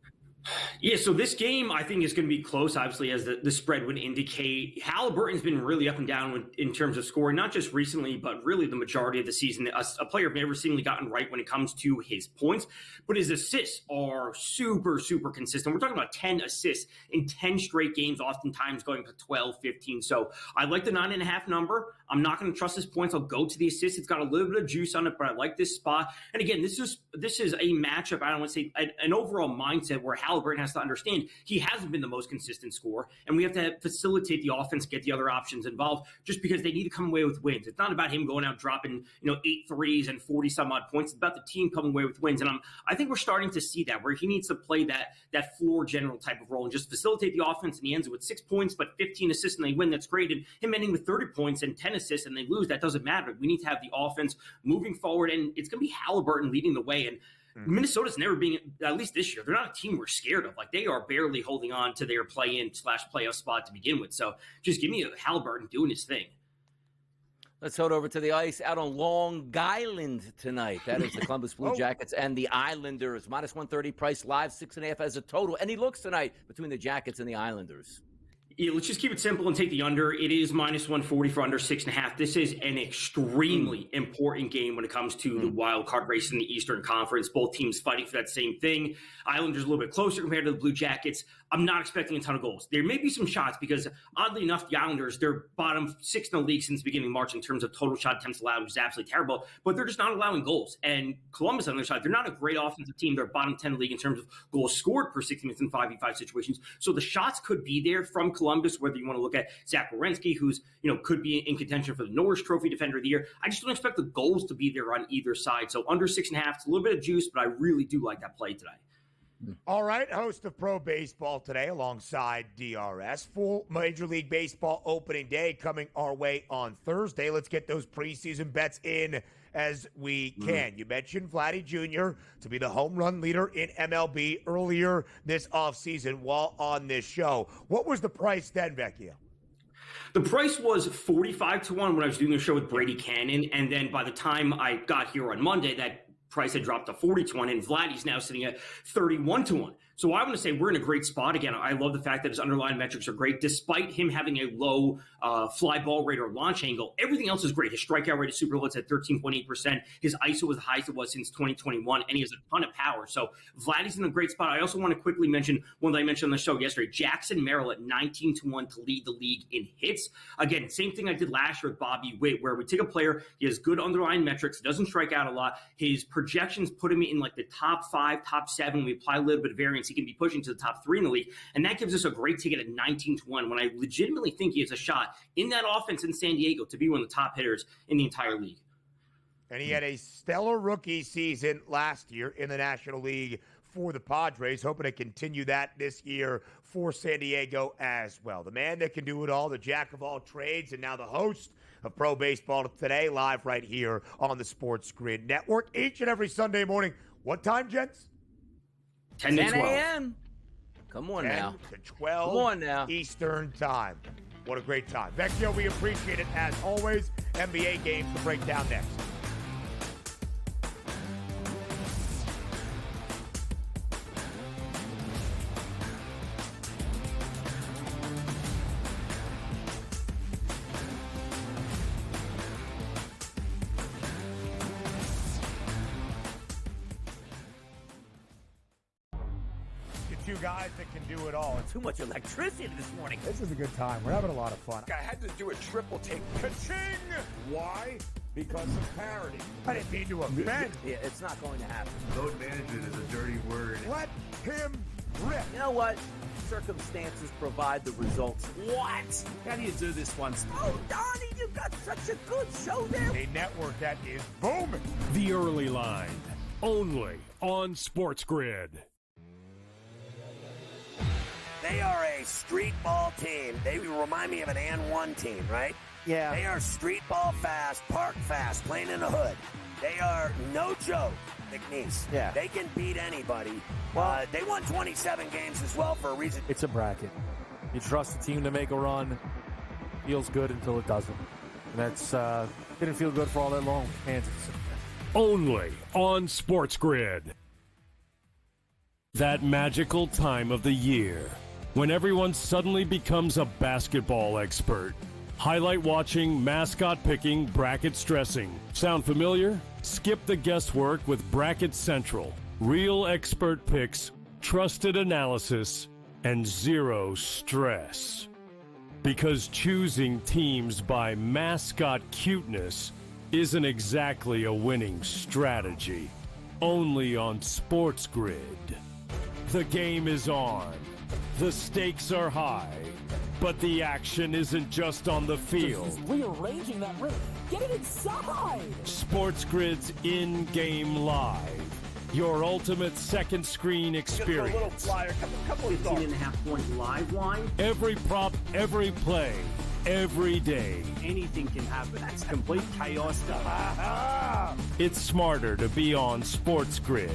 Yeah, so this game I think is going to be close, obviously, as the spread would indicate. Halliburton's been really up and down in terms of scoring, not just recently, but really the majority of the season. A player I've never seemingly gotten right when it comes to his points, but his assists are super, super consistent. We're talking about 10 assists in 10 straight games, oftentimes going to 12, 15. So I like the 9.5 number. I'm not going to trust his points. I'll go to the assist. It's got a little bit of juice on it, but I like this spot. And again, this is a matchup, I don't want to say an overall mindset where Halliburton has to understand he hasn't been the most consistent scorer, and we have to facilitate the offense, get the other options involved, just because they need to come away with wins. It's not about him going out dropping 8 threes and 40 some odd points. It's about the team coming away with wins, and I think we're starting to see that, where he needs to play that floor general type of role and just facilitate the offense. And he ends with 6 points but 15 assists and they win. That's great. And him ending with 30 points and 10 assists and they lose, that doesn't matter. We need to have the offense moving forward, and it's going to be Halliburton leading the way. And Minnesota's never been, at least this year, they're not a team we're scared of. They are barely holding on to their play-in/playoff spot to begin with. So just give me Halliburton doing his thing. Let's head over to the ice out on Long Island tonight. That is the Columbus Blue Jackets and the Islanders. Minus 130 price live, 6.5 as a total. Any looks tonight between the Jackets and the Islanders? Yeah, let's just keep it simple and take the under. It is minus 140 for under 6.5. This is an extremely important game when it comes to the wild card race in the Eastern Conference. Both teams fighting for that same thing. Islanders a little bit closer compared to the Blue Jackets. I'm not expecting a ton of goals. There may be some shots because, oddly enough, the Islanders, they're bottom 6 in the league since the beginning of March in terms of total shot attempts allowed, which is absolutely terrible, but they're just not allowing goals. And Columbus, on their side, they're not a great offensive team. They're bottom 10 in the league in terms of goals scored per 60 minutes in 5v5 situations. So the shots could be there from Columbus, whether you want to look at Zach Werenski, who's, could be in contention for the Norris Trophy Defender of the Year. I just don't expect the goals to be there on either side. So under 6.5, it's a little bit of juice, but I really do like that play today. All right, host of Pro Baseball today alongside DRS. Full Major League Baseball opening day coming our way on Thursday. Let's get those preseason bets in as we can. You mentioned Vladdy Jr. to be the home run leader in MLB earlier this offseason while on this show. What was the price then, Vecchio? The price was 45-1 when I was doing the show with Brady Cannon, and then by the time I got here on Monday, that price had dropped to 40-1, and Vladdy's now sitting at 31-1. So I want to say we're in a great spot. Again, I love the fact that his underlying metrics are great. Despite him having a low fly ball rate or launch angle, everything else is great. His strikeout rate is super low. It's at 13.8%. His ISO was the highest it was since 2021, and he has a ton of power. So Vladdy's in a great spot. I also want to quickly mention one that I mentioned on the show yesterday, Jackson Merrill at 19-1 to lead the league in hits. Again, same thing I did last year with Bobby Witt, where we take a player, he has good underlying metrics, doesn't strike out a lot. His projections put him in like the top 5, top 7. We apply a little bit of variance, he can be pushing to the top 3 in the league, and that gives us a great ticket at 19-1 when I legitimately think he has a shot in that offense in San Diego to be one of the top hitters in the entire league. And he had a stellar rookie season last year in the National League for the Padres, hoping to continue that this year for San Diego as well. The man that can do it all, the jack of all trades, and now the host of Pro Baseball Today, live right here on the Sports Grid Network each and every Sunday morning. What time, gents? 10 a.m. Come on 10 now. to 12 Come on now. Eastern time. What a great time. Vecchio, we appreciate it as always. NBA games to break down next. Two guys that can do it all. Too much electricity this morning. This is a good time. We're having a lot of fun. I had to do a triple take. Ka-ching! Why? Because of parity. I didn't mean to offend. Yeah, it's not going to happen. Load management is a dirty word. Let him rip. You know what? Circumstances provide the results. What? How do you do this one? Oh, Donnie, you got such a good show there. A network that is booming. The Early Line, only on SportsGrid. They are a street ball team. They remind me of an N1 team, right? Yeah. They are street ball fast, park fast, playing in the hood. They are no joke, McNeese. Yeah. They can beat anybody. Well, they won 27 games as well for a reason. It's a bracket. You trust the team to make a run. Feels good until it doesn't. And that's didn't feel good for all that long. Kansas. Only on SportsGrid. That magical time of the year when everyone suddenly becomes a basketball expert. Highlight watching, mascot picking, bracket stressing. Sound familiar? Skip the guesswork with Bracket Central. Real expert picks, trusted analysis, and zero stress. Because choosing teams by mascot cuteness isn't exactly a winning strategy. Only on SportsGrid. The game is on. The stakes are high. But the action isn't just on the field. He's rearranging that roof. Get it inside! SportsGrid's in-game live. Your ultimate second screen experience. A little flyer, couple of 15.5-point live line. Every prop, every play, every day. Anything can happen. That's complete chaos stuff. It's smarter to be on SportsGrid.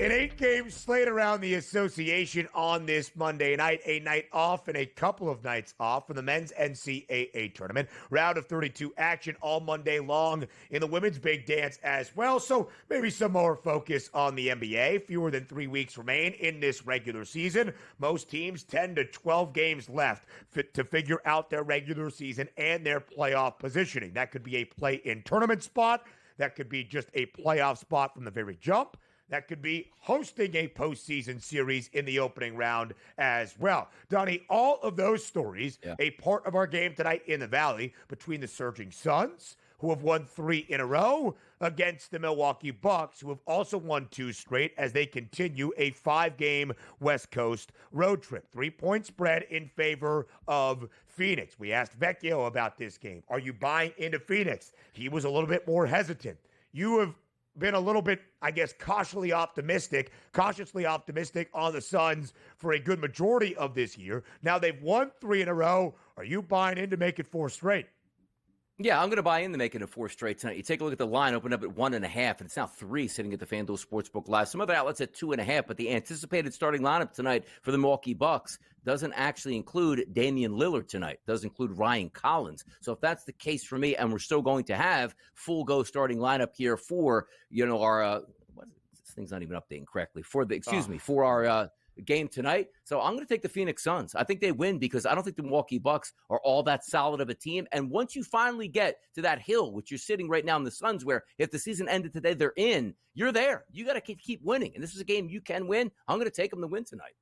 An 8-game slate around the association on this Monday night, a night off and a couple of nights off for the men's NCAA tournament. Round of 32 action all Monday long in the women's big dance as well. So maybe some more focus on the NBA. Fewer than 3 weeks remain in this regular season. Most teams 10 to 12 games left to figure out their regular season and their playoff positioning. That could be a play-in tournament spot. That could be just a playoff spot from the very jump. That could be hosting a postseason series in the opening round as well. Donnie, all of those stories, a part of our game tonight in the Valley between the Surging Suns, who have won 3 in a row, against the Milwaukee Bucks, who have also won 2 straight as they continue a 5-game West Coast road trip. 3-point spread in favor of Phoenix. We asked Vecchio about this game. Are you buying into Phoenix? He was a little bit more hesitant. You have been a little bit, I guess, cautiously optimistic on the Suns for a good majority of this year. Now they've won 3 in a row. Are you buying in to make it 4 straight? Yeah, I'm going to buy in to make it a 4 straight tonight. You take a look at the line, open up at 1.5, and it's now 3 sitting at the FanDuel Sportsbook Live. Some other outlets at 2.5, but the anticipated starting lineup tonight for the Milwaukee Bucks doesn't actually include Damian Lillard tonight. It does include Ryan Collins. So if that's the case for me, and we're still going to have full go starting lineup here for, our this thing's not even updating correctly for our game tonight. So I'm going to take the Phoenix Suns. I think they win because I don't think the Milwaukee Bucks are all that solid of a team. And once you finally get to that hill, which you're sitting right now in the Suns, where if the season ended today, they're in, you're there. You got to keep winning. And this is a game you can win. I'm going to take them to win tonight.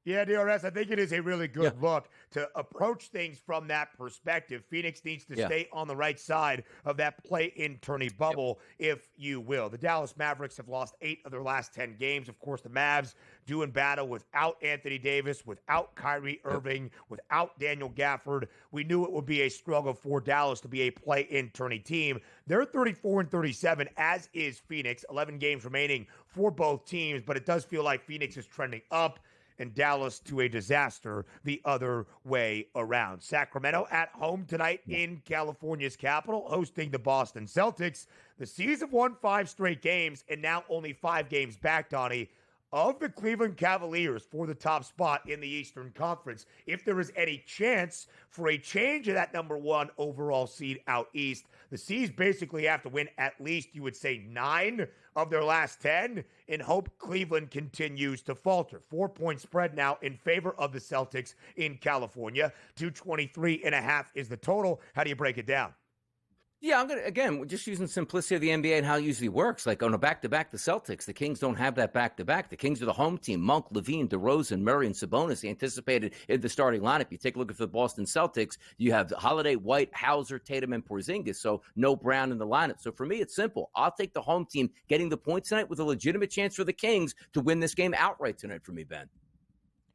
Yeah, DRS, I think it is a really good look to approach things from that perspective. Phoenix needs to stay on the right side of that play-in tourney bubble, if you will. The Dallas Mavericks have lost 8 of their last 10 games. Of course, the Mavs do in battle without Anthony Davis, without Kyrie Irving, without Daniel Gafford. We knew it would be a struggle for Dallas to be a play-in tourney team. They're 34-37, as is Phoenix. 11 games remaining for both teams, but it does feel like Phoenix is trending up and Dallas to a disaster the other way around. Sacramento at home tonight in California's capital, hosting the Boston Celtics. The C's have won 5 straight games and now only 5 games back, Donnie, of the Cleveland Cavaliers for the top spot in the Eastern Conference. If there is any chance for a change of that number 1 overall seed out east, the C's basically have to win at least, you would say, 9 of their last 10 and hope Cleveland continues to falter. 4-point spread now in favor of the Celtics in California. 223.5 is the total. How do you break it down? Yeah, I'm going to, again, just using simplicity of the NBA and how it usually works. Like on a back-to-back, the Celtics, the Kings don't have that back-to-back. The Kings are the home team. Monk, Levine, DeRozan, Murray, and Sabonis anticipated in the starting lineup. You take a look at the Boston Celtics, you have Holiday, White, Hauser, Tatum, and Porzingis, so no Brown in the lineup. So for me, it's simple. I'll take the home team getting the points tonight with a legitimate chance for the Kings to win this game outright tonight for me, Ben.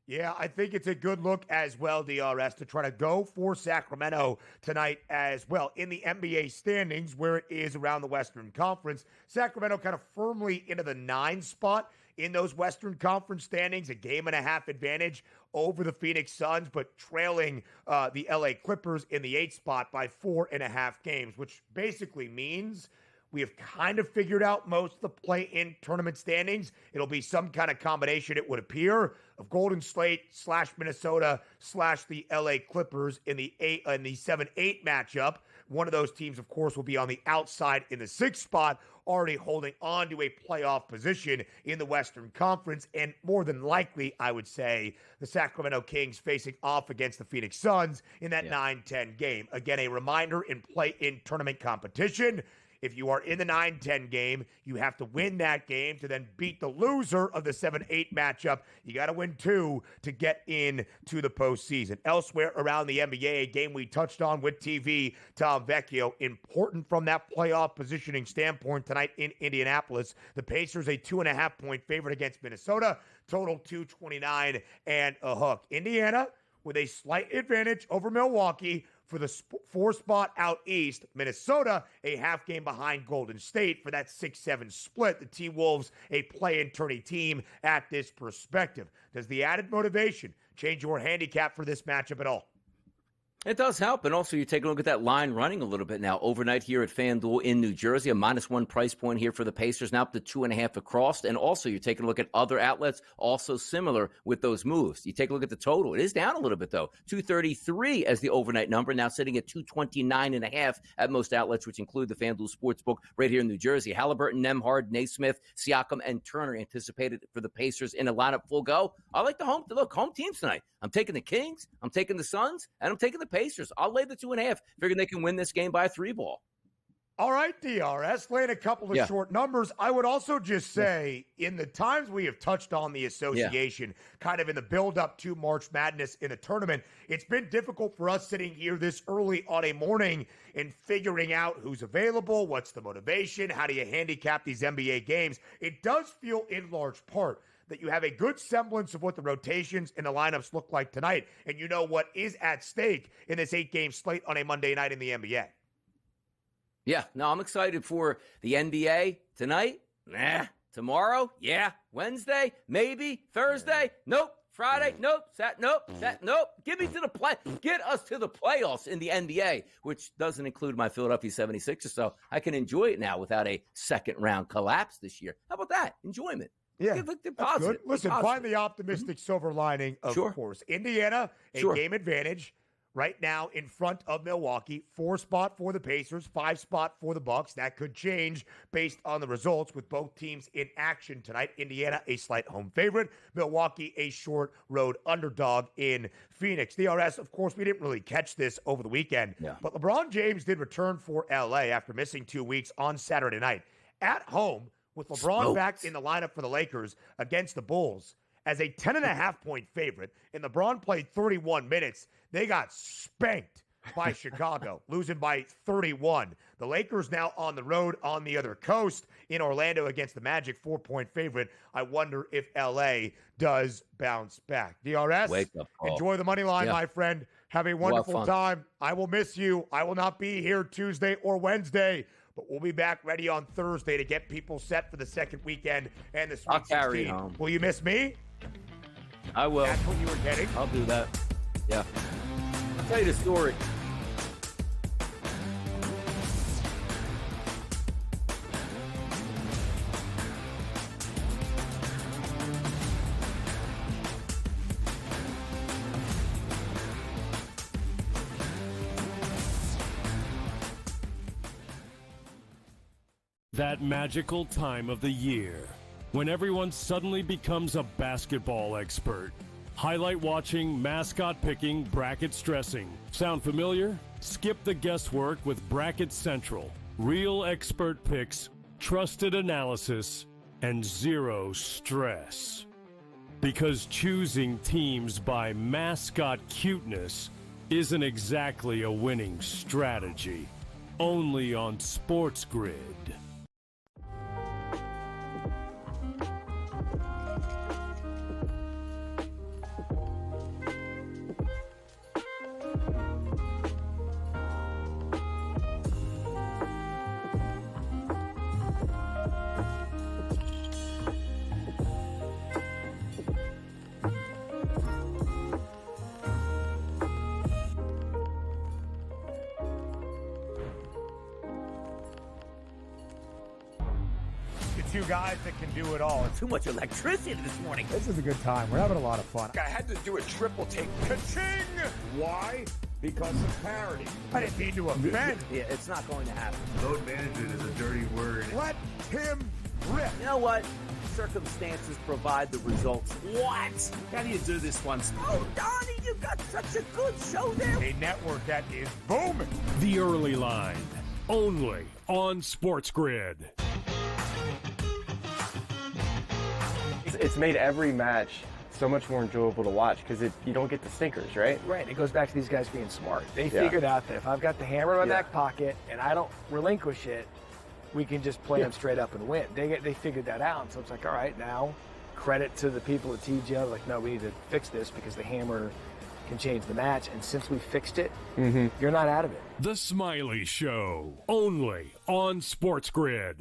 Yeah, I think it's a good look as well, DRS, to try to go for Sacramento tonight as well. In the NBA standings, where it is around the Western Conference, Sacramento kind of firmly into the 9 spot in those Western Conference standings, a 1.5 advantage over the Phoenix Suns, but trailing the LA Clippers in the 8th spot by 4.5 games, which basically means we have kind of figured out most of the play-in tournament standings. It'll be some kind of combination, it would appear, of Golden State / Minnesota / the LA Clippers in the 7-8 matchup. One of those teams, of course, will be on the outside in the 6th spot, already holding on to a playoff position in the Western Conference. And more than likely, I would say, the Sacramento Kings facing off against the Phoenix Suns in that 9-10 game. Again, a reminder in play-in tournament competition, if you are in the 9-10 game, you have to win that game to then beat the loser of the 7-8 matchup. You got to win 2 to get into the postseason. Elsewhere around the NBA, a game we touched on with TV, Tom Vecchio, important from that playoff positioning standpoint tonight in Indianapolis. The Pacers, a 2.5-point favorite against Minnesota, total 229 and a hook. Indiana with a slight advantage over Milwaukee for the 4 spot out east. Minnesota, a half game behind Golden State for that 6-7 split. The T-Wolves, a play-in tourney team at this perspective. Does the added motivation change your handicap for this matchup at all? It does help. And also, you take a look at that line running a little bit now. Overnight here at FanDuel in New Jersey, a -1 price point here for the Pacers, now up to 2.5 across. And also, you're taking a look at other outlets, also similar with those moves. You take a look at the total. It is down a little bit, though. 233 as the overnight number, now sitting at 229.5 at most outlets, which include the FanDuel Sportsbook right here in New Jersey. Halliburton, Nembhard, Naismith, Siakam, and Turner anticipated for the Pacers in a lineup full go. I like the home teams tonight. I'm taking the Kings, I'm taking the Suns, and I'm taking the Pacers. I'll lay the 2.5, figuring they can win this game by a 3-ball. All right, DRS, laying a couple of short numbers. I would also just say, in the times we have touched on the association, kind of in the build-up to March Madness in the tournament, it's been difficult for us sitting here this early on a morning and figuring out who's available, what's the motivation, how do you handicap these NBA games. It does feel in large part that you have a good semblance of what the rotations and the lineups look like tonight, and you know what is at stake in this 8-game slate on a Monday night in the NBA. Yeah, no, I'm excited for the NBA tonight. Nah. Tomorrow? Yeah. Wednesday? Maybe. Thursday? Nope. Friday? Nope. Nope. Get us to the playoffs in the NBA, which doesn't include my Philadelphia 76ers, so I can enjoy it now without a second-round collapse this year. How about that? Enjoyment. Yeah, that's good. Listen, find the optimistic silver lining, of course. Indiana, a game advantage right now in front of Milwaukee. 4 spot for the Pacers, 5 spot for the Bucks. That could change based on the results with both teams in action tonight. Indiana, a slight home favorite. Milwaukee, a short road underdog in Phoenix. DRS, of course, we didn't really catch this over the weekend, but LeBron James did return for LA after missing 2 weeks on Saturday night. At home, with LeBron back in the lineup for the Lakers against the Bulls as a 10.5-point favorite, and LeBron played 31 minutes, they got spanked by Chicago, losing by 31. The Lakers now on the road on the other coast in Orlando against the Magic, 4-point favorite. I wonder if LA does bounce back. DRS, enjoy the money line, my friend. Have a wonderful time. I will miss you. I will not be here Tuesday or Wednesday, but we'll be back ready on Thursday to get people set for the second weekend and the Sweet 16. Will you miss me? I will. That's what you were getting? I'll do that. Yeah. I'll tell you the story. That magical time of the year when everyone suddenly becomes a basketball expert. Highlight watching, mascot picking, bracket stressing. Sound familiar? Skip the guesswork with Bracket Central. Real expert picks, trusted analysis, and zero stress. Because choosing teams by mascot cuteness isn't exactly a winning strategy. Only on SportsGrid. Two guys that can do it all. Too much electricity this morning. This is a good time. We're having a lot of fun. I had to do a triple take. Ka-ching! Why? Because of parity. I didn't mean to offend. Yeah, it's not going to happen. Load management is a dirty word. Let him rip. You know what? Circumstances provide the results. What? How do you do this one? Oh, Donnie, you got such a good show there. A network that is booming. The Early Line, only on SportsGrid. It's made every match so much more enjoyable to watch because you don't get the stinkers, right? Right. It goes back to these guys being smart. They figured out that if I've got the hammer in my back pocket and I don't relinquish it, we can just play them straight up and win. They figured that out. And so it's like, all right, now credit to the people at TGL. Like, no, we need to fix this because the hammer can change the match. And since we fixed it, you're not out of it. The Smiley Show, only on SportsGrid.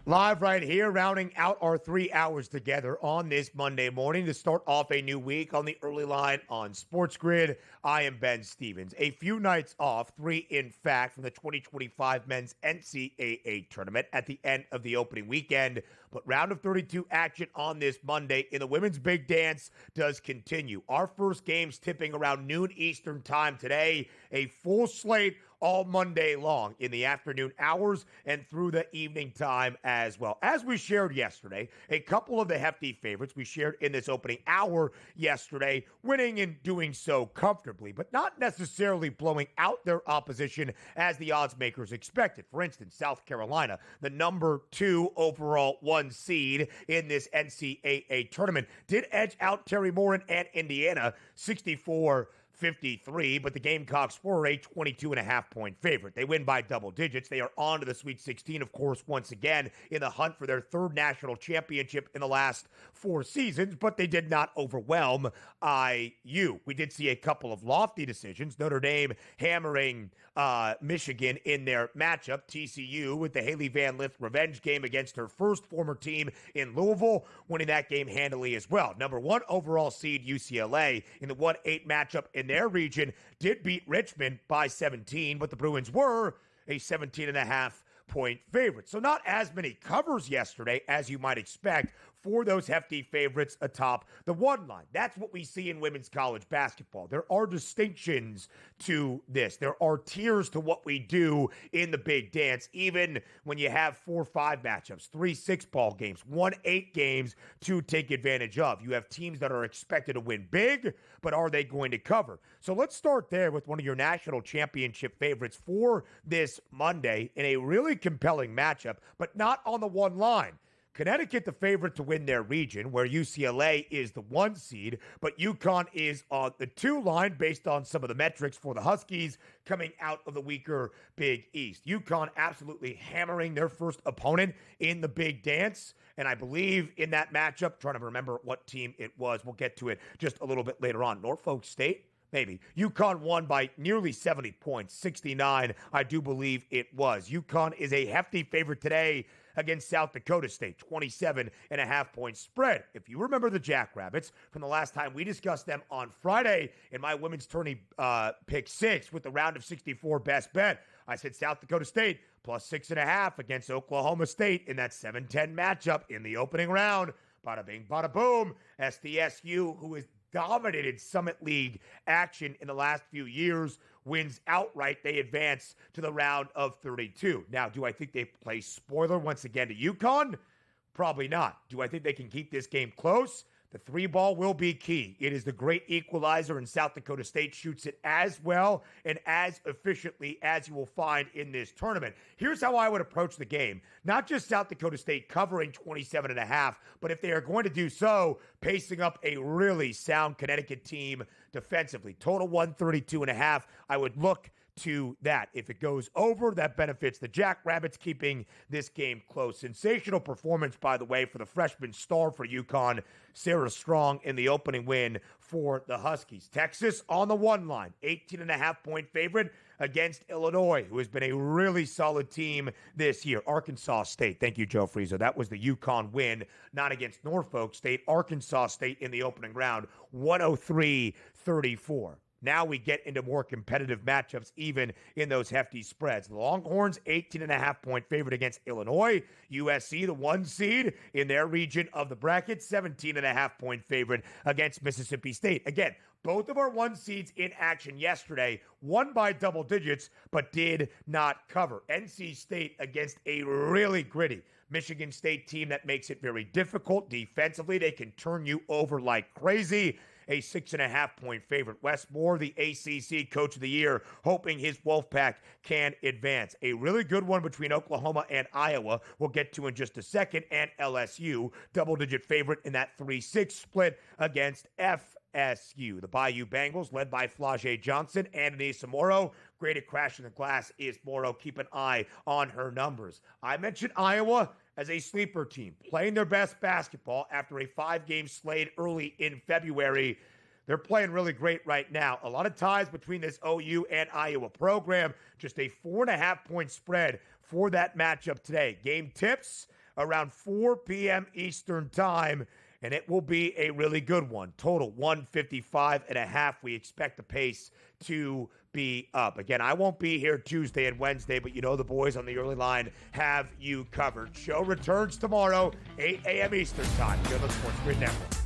Live right here, rounding out our 3 hours together on this Monday morning to start off a new week on the early line on SportsGrid. I am Ben Stevens. A few nights off, 3 in fact, from the 2025 men's NCAA tournament at the end of the opening weekend. But round of 32 action on this Monday in the women's big dance does continue. Our first game's tipping around noon Eastern time today. A full slate all Monday long in the afternoon hours and through the evening time as well. As we shared yesterday, a couple of the hefty favorites we shared in this opening hour yesterday, winning and doing so comfortably, but not necessarily blowing out their opposition as the odds makers expected. For instance, South Carolina, the number 2 overall 1 seed in this NCAA tournament, did edge out Terry Morin and Indiana 64-53, but the Gamecocks were a 22.5-point favorite. They win by double digits. They are on to the Sweet 16, of course, once again in the hunt for their 3rd national championship in the last 4 seasons, but they did not overwhelm IU. We did see a couple of lofty decisions. Notre Dame hammering Michigan in their matchup. TCU with the Haley Van Lith revenge game against her first former team in Louisville, winning that game handily as well. Number 1 overall seed UCLA in the 1-8 matchup in their region did beat Richmond by 17, but the Bruins were a 17.5-point favorite. So not as many covers yesterday as you might expect for those hefty favorites atop the 1 line. That's what we see in women's college basketball. There are distinctions to this. There are tiers to what we do in the big dance, even when you have 4-5 matchups, 3-6 ball games, 1-8 games to take advantage of. You have teams that are expected to win big, but are they going to cover? So let's start there with one of your national championship favorites for this Monday in a really compelling matchup, but not on the 1 line. Connecticut, the favorite to win their region, where UCLA is the 1 seed, but UConn is on the 2 line based on some of the metrics for the Huskies coming out of the weaker Big East. UConn absolutely hammering their first opponent in the big dance, and I believe in that matchup, trying to remember what team it was, we'll get to it just a little bit later on. Norfolk State? Maybe. UConn won by nearly 70 points, 69, I do believe it was. UConn is a hefty favorite today against South Dakota State, 27.5-point spread. If you remember the Jackrabbits from the last time we discussed them on Friday in my women's tourney pick 6 with the round of 64 best bet, I said South Dakota State plus 6.5 against Oklahoma State in that 7-10 matchup in the opening round. Bada bing, bada boom. SDSU, who is dominated Summit League action in the last few years, wins outright. They advance to the round of 32. Now, do I think they play spoiler once again to UConn? Probably not. Do I think they can keep this game close? The 3-ball will be key. It is the great equalizer, and South Dakota State shoots it as well and as efficiently as you will find in this tournament. Here's how I would approach the game. Not just South Dakota State covering 27.5, but if they are going to do so, pacing up a really sound Connecticut team defensively. Total 132.5. I would look to that. If it goes over, that benefits the Jackrabbits, keeping this game close. Sensational performance, by the way, for the freshman star for UConn, Sarah Strong, in the opening win for the Huskies. Texas on the 1 line, 18.5-point favorite against Illinois, who has been a really solid team this year. Arkansas State, thank you, Joe Frizo. That was the UConn win, not against Norfolk State. Arkansas State in the opening round, 103-34. Now we get into more competitive matchups, even in those hefty spreads. The Longhorns, 18.5-point favorite against Illinois. USC, the 1 seed in their region of the bracket, 17.5-point favorite against Mississippi State. Again, both of our 1 seeds in action yesterday, won by double digits, but did not cover. NC State against a really gritty Michigan State team that makes it very difficult defensively. They can turn you over like crazy. A 6.5-point favorite. Wes Moore, the ACC Coach of the Year, hoping his Wolfpack can advance. A really good one between Oklahoma and Iowa, we'll get to in just a second, and LSU, double-digit favorite in that 3-6 split against FSU. The Bayou Bengals, led by Flau'jae Johnson and Anissa Morrow. Great at crashing the glass is Morrow. Keep an eye on her numbers. I mentioned Iowa as a sleeper team, playing their best basketball after a 5-game slate early in February. They're playing really great right now. A lot of ties between this OU and Iowa program. Just a 4.5-point spread for that matchup today. Game tips, around 4 p.m. Eastern time, and it will be a really good one. Total 155.5. We expect the pace to be up. Again, I won't be here Tuesday and Wednesday, but you know the boys on the early line have you covered. Show returns tomorrow, 8 a.m. Eastern time here on the SportsGrid Network.